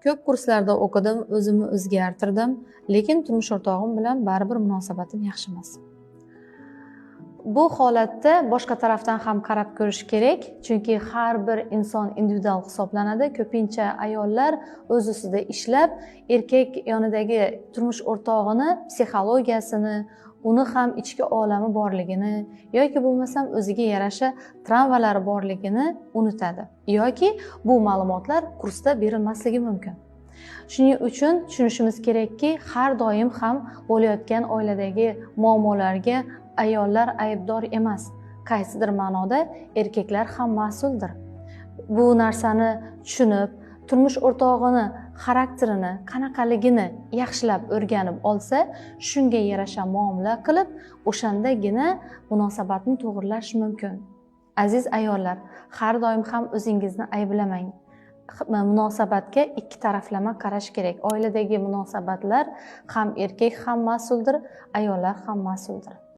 Ko'p kurslarda o'qidim, o'zimni o'zgartirdim, lekin turmush o'rtog'im bilan baribir munosabatim yaxshi emas. Bu holatda boshqa tarafdan ham qarab ko'rish kerak, chunki har bir inson individual hisoblanadi. Ko'pincha ayollar o'z ustida ishlab, erkak yonidagi turmush o'rtog'ini psixologiyasini, uni ham ichki olami borligini yoki bo'lmasam o'ziga yarasha travmalari borligini unutadi yoki bu ma'lumotlar kursda berilmasligi mumkin. Shuning uchun tushunishimiz kerakki, har doim ham bo'layotgan oiladagi muammolarga ayollar aybdor emas. Qaysidir ma'noda erkaklar ham mas'uldir. Bu narsani tushunib, turmush o'rtog'ini xarakterini, qanaqaligini yaxshilab o'rganib olsa, shunga yarasha muomala qilib, o'shandagina munosabatni to'g'rilash mumkin. Aziz ayollar, har doim ham o'zingizni ayblamang. Munosabatga ikki taraflama qarash kerak. Oiladagi munosabatlar ham erkak ham mas'uldir, ayollar ham mas'uldir.